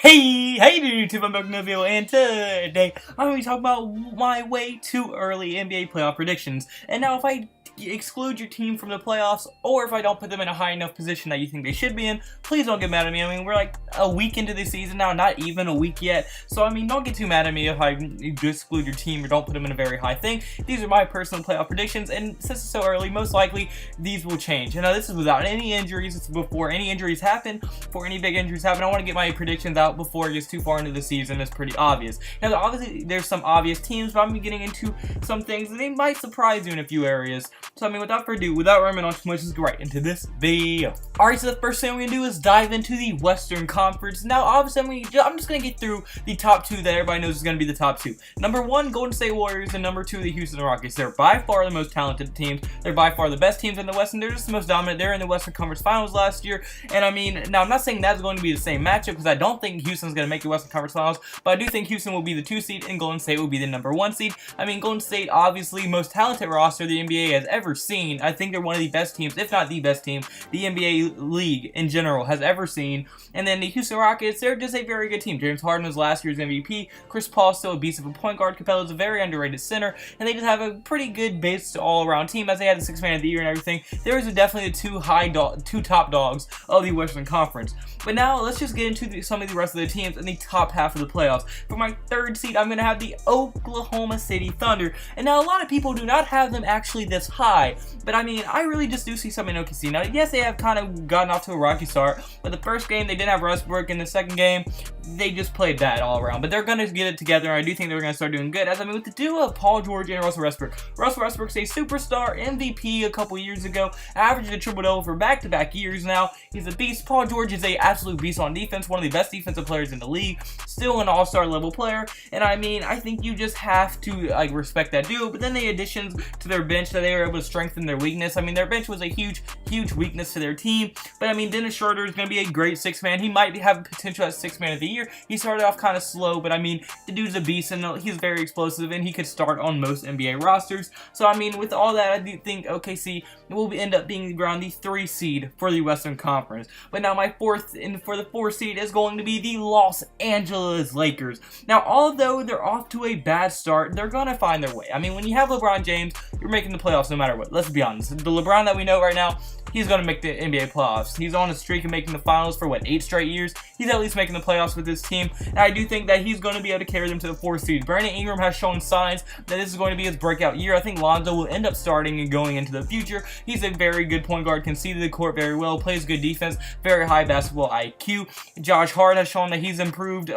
Hey there YouTube, I'm back with another video, and today I'm going to be talking about my way too early NBA playoff predictions. And now if I exclude your team from the playoffs, or if I don't put them in a high enough position that you think they should be in, please don't get mad at me. I mean, we're like a week into the season now, not even a week yet. So I mean, don't get too mad at me if I exclude your team or don't put them in a very high thing. These are my personal playoff predictions, and since it's so early, most likely these will change. And now this is without any injuries. It's before any injuries happen. Before any big injuries happen, I want to get my predictions out before it gets too far into the season. It's pretty obvious. Now, obviously, there's some obvious teams, but I'm going to be getting into some things that they might surprise you in a few areas. So I mean, without further ado, without rambling on too much, let's go right into this video. Alright, so the first thing we're going to do is dive into the Western Conference. Now, obviously, I'm just going to get through the top two that everybody knows is going to be the top two. Number one, Golden State Warriors, and number two, the Houston Rockets. They're by far the most talented teams. They're by far the best teams in the West, and they're just the most dominant. They're in the Western Conference Finals last year, and I mean, now I'm not saying that's going to be the same matchup, because I don't think Houston's going to make the Western Conference Finals, but I do think Houston will be the 2 seed, and Golden State will be the number 1 seed. I mean, Golden State, obviously, most talented roster the NBA has ever seen. I think they're one of the best teams, if not the best team, the NBA league in general has ever seen. And then the Houston Rockets, they're just a very good team. James Harden was last year's MVP. Chris Paul's still a beast of a point guard. Capella's a very underrated center. And they just have a pretty good base all-around team, as they had the 6th man of the year and everything. There is definitely the two top dogs of the Western Conference. But now, let's just get into some of the rest of the teams in the top half of the playoffs. For my 3rd seed, I'm going to have the Oklahoma City Thunder. And now, a lot of people do not have them actually this high. But I mean, I really just do see something in OKC. Now, yes, they have kind of gotten off to a rocky start, but the first game, they didn't have Westbrook. In the second game, they just played bad all around. But they're going to get it together, and I do think they're going to start doing good. As I mean, with the duo of Paul George and Russell Westbrook. Russell Westbrook's a superstar MVP a couple years ago, averaged a triple-double for back-to-back years now. He's a beast. Paul George is a absolute beast on defense, one of the best defensive players in the league, still an all-star level player. And I mean, I think you just have to respect that duo. But then the additions to their bench that they were able to strengthen their weakness. I mean, their bench was a huge weakness to their team. But I mean, Dennis Schroeder is going to be a great 6th man. He might have potential as 6th man of the year. He started off kind of slow, but I mean, the dude's a beast, and he's very explosive, and he could start on most NBA rosters. So I mean, with all that, I do think OKC will end up being around the 3 seed for the Western Conference. But now my 4th, and for the 4 seed is going to be the Los Angeles Lakers. Now, although they're off to a bad start, they're going to find their way. I mean, when you have LeBron James, you're making the playoffs no matter what. Let's be honest. The LeBron that we know right now, he's going to make the NBA playoffs. He's on a streak of making the finals for, what, 8 straight years? He's at least making the playoffs with his team, and I do think that he's going to be able to carry them to the 4th seed. Brandon Ingram has shown signs that this is going to be his breakout year. I think Lonzo will end up starting and going into the future. He's a very good point guard, can see the court very well, plays good defense, very high basketball IQ. Josh Hart has shown that he's improved,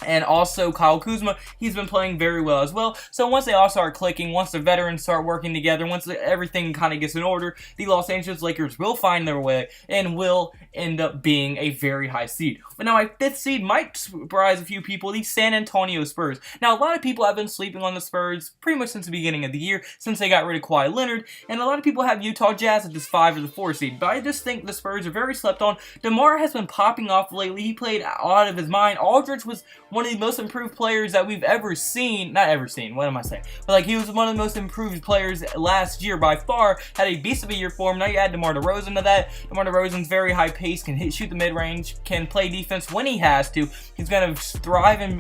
and also Kyle Kuzma, he's been playing very well as well. So once they all start clicking, once the veterans start working together, once everything kind of gets in order, the Los Angeles Lakers will find their way and will end up being a very high seed. But now my 5th seed might surprise a few people, the San Antonio Spurs. Now, a lot of people have been sleeping on the Spurs pretty much since the beginning of the year, since they got rid of Kawhi Leonard, and a lot of people have Utah Jazz at this 5 or the 4 seed. But I just think the Spurs are very slept on. DeMar has been popping off lately. He played out of his mind. Aldridge was one of the most improved players that we've ever seen. Not ever seen, what am I saying? But like, he was one of the most improved players last year by far. Had a beast of a year for him. Now you add DeMar DeRozan to that. DeMar DeRozan's very high pace, can shoot the mid-range, can play defense when he has to. He's going to thrive in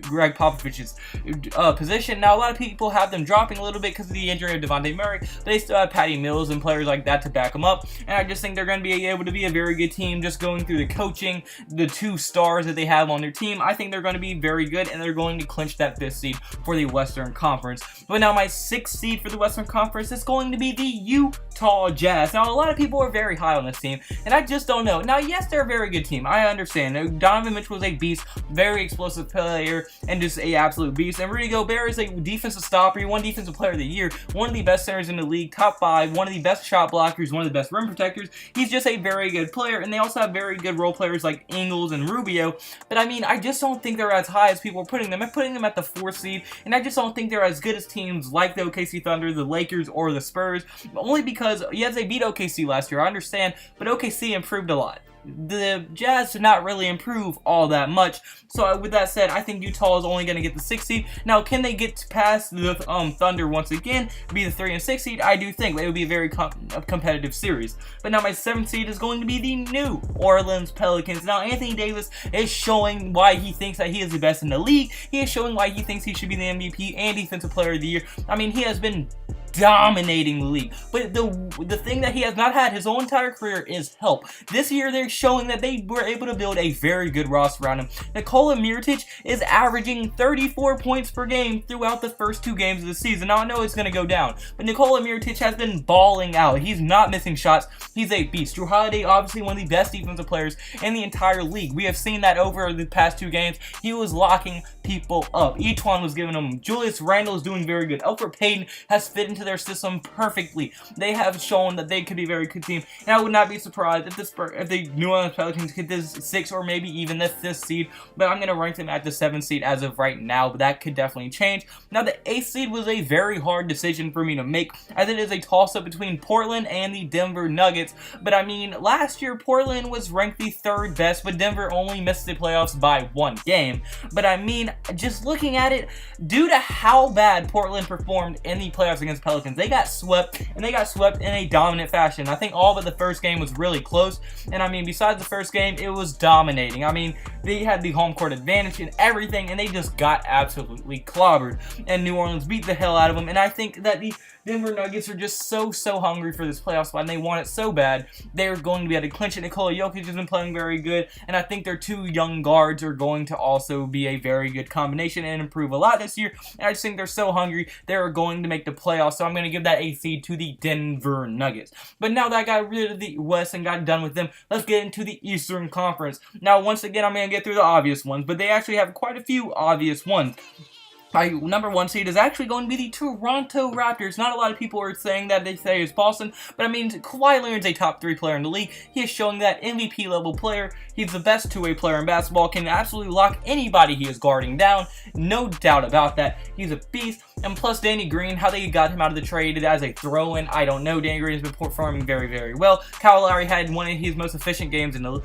Greg Popovich's position. Now, a lot of people have them dropping a little bit because of the injury of Devontae Murray, but they still have Patty Mills and players like that to back them up. And I just think they're going to be able to be a very good team, just going through the coaching, the 2 stars that they have on their team. I think they're going to be very good, and they're going to clinch that 5th seed for the Western Conference. But now my 6th seed for the Western Conference is going to be the Utah Jazz. Now, a lot of people are very high on this team, and I just don't know. Now, yes, they're a very good team. I understand. Donovan Mitchell was a beast, very explosive player, and just a absolute beast. And Rudy Gobert is a defensive stopper. He won Defensive Player of the Year, one of the best centers in the league, top 5, one of the best shot blockers, one of the best rim protectors. He's just a very good player, and they also have very good role players like Ingles and Rubio. But I mean, I just don't think they're as high as people are putting them. I'm putting them at the 4th seed, and I just don't think they're as good as teams like the OKC Thunder, the Lakers, or the Spurs. Only because, yes, they beat OKC last year, I understand, but OKC improved a lot. the Jazz did not really improve all that much. So with that said, I think Utah is only going to get the 6th seed. Now, can they get past the Thunder once again, be the 3 and 6 seed? I do think it would be a very competitive series. But now my 7th seed is going to be the New Orleans Pelicans. Now, Anthony Davis is showing why he thinks that he is the best in the league. He is showing why he thinks he should be the MVP and Defensive Player of the Year. I mean, he has been dominating the league, but the thing that he has not had his whole entire career is help. This year they're showing that they were able to build a very good roster around him. Nikola Mirotic is averaging 34 points per game throughout the first 2 games of the season. Now I know it's going to go down, but Nikola Mirotic has been balling out. He's not missing shots. He's a beast. Jrue Holiday, obviously one of the best defensive players in the entire league. We have seen that over the past 2 games. He was locking people up. Etuan was giving them. Julius Randle is doing very good. Elfrid Payton has fit into their system perfectly. They have shown that they could be a very good team, and I would not be surprised if the New Orleans Pelicans get this 6th or maybe even the 5th seed, but I'm going to rank them at the 7th seed as of right now, but that could definitely change. Now, the 8th seed was a very hard decision for me to make, as it is a toss-up between Portland and the Denver Nuggets, but I mean, last year Portland was ranked the 3rd best, but Denver only missed the playoffs by 1 game, but I mean, just looking at it, due to how bad Portland performed in the playoffs against Pelicans, they got swept, and they got swept in a dominant fashion. I think all but the first game was really close, and I mean, besides the first game, it was dominating. I mean, they had the home court advantage and everything, and they just got absolutely clobbered, and New Orleans beat the hell out of them, and I think that the Denver Nuggets are just so hungry for this playoff spot, and they want it so bad. They're going to be able to clinch it. Nikola Jokic has been playing very good, and I think their 2 young guards are going to also be a very good combination and improve a lot this year, and I just think they're so hungry, they're going to make the playoffs, so I'm going to give that 8th seed to the Denver Nuggets. But now that I got rid of the West and got done with them, let's get into the Eastern Conference. Now, once again, I'm going to get through the obvious ones, but they actually have quite a few obvious ones. My number 1 seed is actually going to be the Toronto Raptors. Not a lot of people are saying that. They say it's Boston, but I mean, Kawhi Leonard's a top 3 player in the league. He is showing that MVP level player. He's the best 2-way player in basketball, can absolutely lock anybody he is guarding down. No doubt about that. He's a beast. And plus Danny Green, how they got him out of the trade as a throw-in, I don't know. Danny Green has been performing very well. Kyle Lowry had one of his most efficient games in the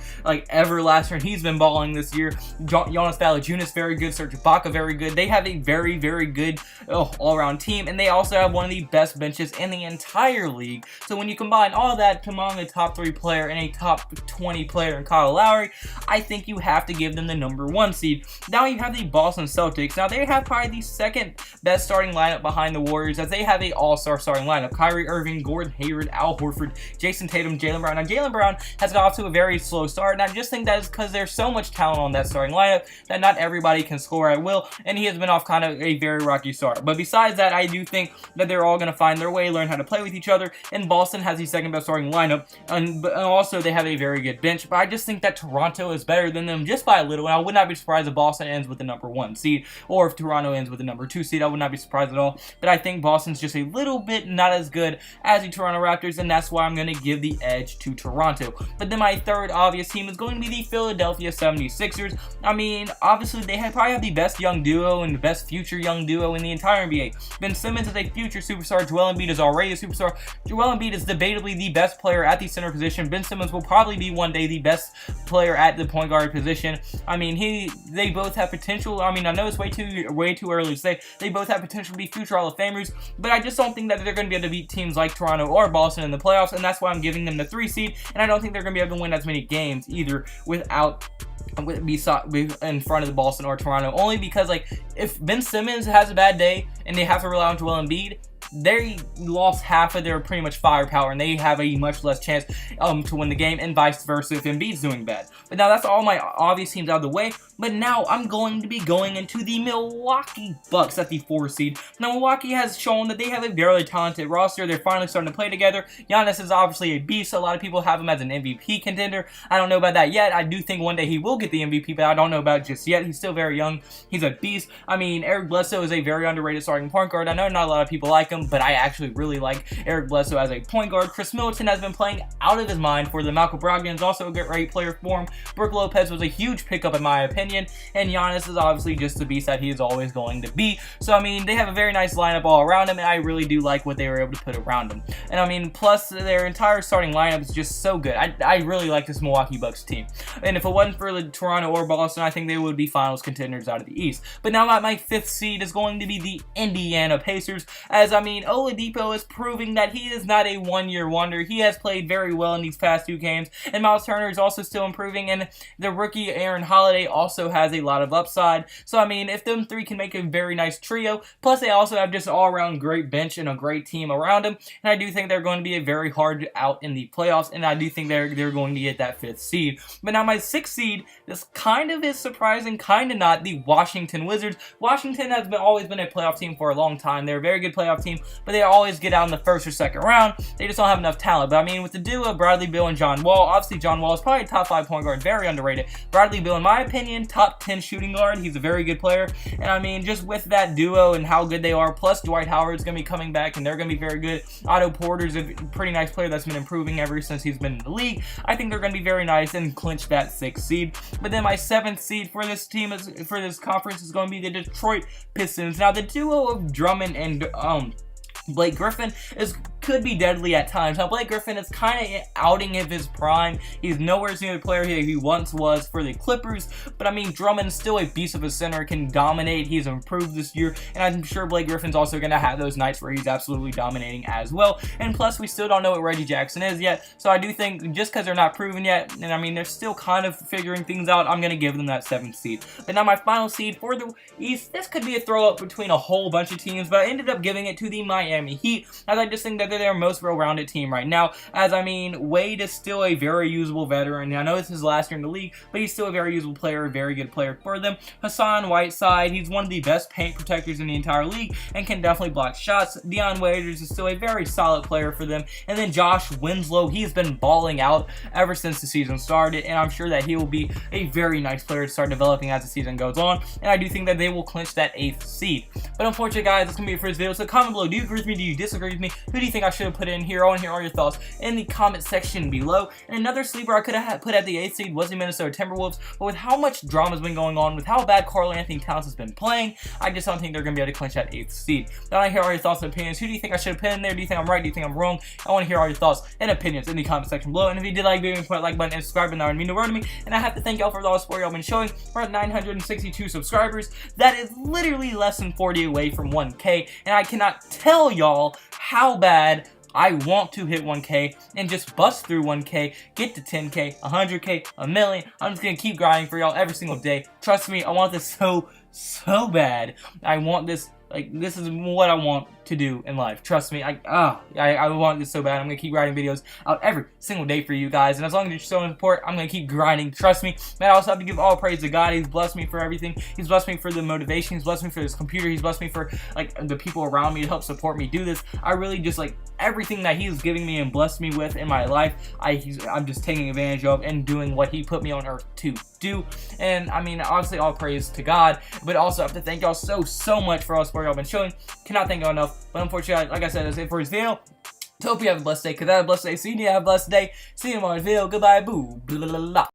ever last year, and he's been balling this year. Jonas Valanciunas very good. Serge Ibaka very good. They have a very good all-around team, and they also have one of the best benches in the entire league. So when you combine all that, among a top 3 player and a top 20 player in Kyle Lowry, I think you have to give them the number 1 seed. Now you have the Boston Celtics. Now they have probably the 2nd best starting lineup behind the Warriors, as they have a all-star starting lineup. Kyrie Irving, Gordon Hayward, Al Horford, Jason Tatum, Jaylen Brown. Now Jaylen Brown has got off to a very slow start, and I just think that is because there's so much talent on that starting lineup that not everybody can score at will, and he has been off kind of a very rocky start. But besides that, I do think that they're all going to find their way, learn how to play with each other, and Boston has the 2nd best starting lineup, and also they have a very good bench, but I just think that Toronto is better than them just by a little, and I would not be surprised if Boston ends with the number 1 seed, or if Toronto ends with the number 2 seed. I would not be surprised at all, but I think Boston's just a little bit not as good as the Toronto Raptors, and that's why I'm going to give the edge to Toronto. But then my 3rd obvious team is going to be the Philadelphia 76ers. I mean, obviously they probably have the best young duo and the best future young duo in the entire NBA. Ben Simmons is a future superstar. Joel Embiid is already a superstar. Joel Embiid is debatably the best player at the center position. Ben Simmons will probably be one day the best player at the point guard position. I mean, they both have potential. I mean, I know it's way too early to say. They both have potential to be future Hall of Famers, but I just don't think that they're going to be able to beat teams like Toronto or Boston in the playoffs, and that's why I'm giving them the 3 seed, and I don't think they're going to be able to win as many games either without in front of the Boston or Toronto, only because if Ben Simmons has a bad day and they have to rely on Joel Embiid, they lost half of their pretty much firepower, and they have a much less chance to win the game, and vice versa if Embiid's doing bad. But now that's all my obvious teams out of the way. But now I'm going to be going into the Milwaukee Bucks at the 4 seed. Now Milwaukee has shown that they have a very talented roster. They're finally starting to play together. Giannis is obviously a beast. So a lot of people have him as an MVP contender. I don't know about that yet. I do think one day he will get the MVP, but I don't know about it just yet. He's still very young. He's a beast. I mean, Eric Bledsoe is a very underrated starting point guard. I know not a lot of people like him, him, but I actually really like Eric Bledsoe as a point guard. Chris Middleton has been playing out of his mind for them. Malcolm Brogdon is also a great player for him. Brook Lopez was a huge pickup in my opinion, and Giannis is obviously just the beast that he is always going to be. So I mean, they have a very nice lineup all around him, and I really do like what they were able to put around him. And I mean, plus their entire starting lineup is just so good. I really like this Milwaukee Bucks team, and if it wasn't for the Toronto or Boston, I think they would be finals contenders out of the East. But now my 5th seed is going to be the Indiana Pacers, as I mean, Oladipo is proving that he is not a one-year wonder. He has played very well in these past 2 games, and Miles Turner is also still improving, and the rookie Aaron Holiday also has a lot of upside. So I mean, if them 3 can make a very nice trio, plus they also have just all-around great bench and a great team around them, and I do think they're going to be a very hard out in the playoffs, and I do think they're going to get that 5th seed. But now my 6th seed, this kind of is surprising, kind of not, the Washington Wizards. Washington has always been a playoff team for a long time. They're a very good playoff team, but they always get out in the 1st or 2nd round. They just don't have enough talent. But I mean, with the duo of Bradley Beal and John Wall, obviously John Wall is probably a top 5 point guard, very underrated. Bradley Beal, in my opinion, top 10 shooting guard. He's a very good player. And I mean, just with that duo and how good they are, plus Dwight Howard's going to be coming back, and they're going to be very good. Otto Porter's a pretty nice player that's been improving ever since he's been in the league. I think they're going to be very nice and clinch that 6th seed. But then my 7th seed for this team, for this conference, is going to be the Detroit Pistons. Now, the duo of Drummond and Blake Griffin could be deadly at times. Now, Blake Griffin is kind of outing of his prime. He's nowhere near the player he once was for the Clippers, but I mean, Drummond's still a beast of a center, can dominate. He's improved this year, and I'm sure Blake Griffin's also going to have those nights where he's absolutely dominating as well. And plus, we still don't know what Reggie Jackson is yet, so I do think just because they're not proven yet, and I mean, they're still kind of figuring things out, I'm going to give them that 7th seed. But now my final seed for the East, this could be a throw-up between a whole bunch of teams, but I ended up giving it to the Miami Heat, as I just think that they're their most well-rounded team right now. As I mean, Wade is still a very usable veteran. I know it's his last year in the league, but he's still a very usable player, a very good player for them. Hassan Whiteside, he's one of the best paint protectors in the entire league and can definitely block shots. Dion Waiters is still a very solid player for them. And then Josh Winslow, he's been balling out ever since the season started, and I'm sure that he will be a very nice player to start developing as the season goes on. And I do think that they will clinch that 8th seed. But unfortunately, guys, that's going to be it for this video. So comment below, do you agree with me? Do you disagree with me? Who do you think I should have put in here? I want to hear all your thoughts in the comment section below. And another sleeper I could have put at the 8th seed was the Minnesota Timberwolves, but with how much drama has been going on, with how bad Karl-Anthony Towns has been playing, I just don't think they're going to be able to clinch that 8th seed. I want to hear all your thoughts and opinions. Who do you think I should have put in there? Do you think I'm right? Do you think I'm wrong? I want to hear all your thoughts and opinions in the comment section below. And if you did like the video, put a like button and subscribe, and that would mean the world to me. And I have to thank y'all for all the support y'all been showing. We're at 962 subscribers. That is literally less than 40 away from 1K, and I cannot tell y'all how bad I want to hit 1K and just bust through 1K, get to 10K, 100K, a million. I'm just going to keep grinding for y'all every single day. Trust me, I want this so bad. I want this, like, this is what I want to do in life. Trust me, I want this so bad. I'm gonna keep writing videos out every single day for you guys, and as long as you're showing support, I'm gonna keep grinding. Trust me, man. I also have to give all praise to God. He's blessed me for everything. He's blessed me for the motivation. He's blessed me for this computer. He's blessed me for like the people around me to help support me do this. I really just like everything that He's giving me and blessed me with in my life. I'm just taking advantage of and doing what He put me on earth to do. And I mean, obviously, all praise to God, but also I have to thank y'all so much for all the support y'all been showing. Cannot thank y'all enough. But unfortunately, like I said, that's it for this video. So hope you have a blessed day, because I have a blessed day. So you need to have a blessed day. See you tomorrow's video. Goodbye. Boo. Blah, blah, blah, blah.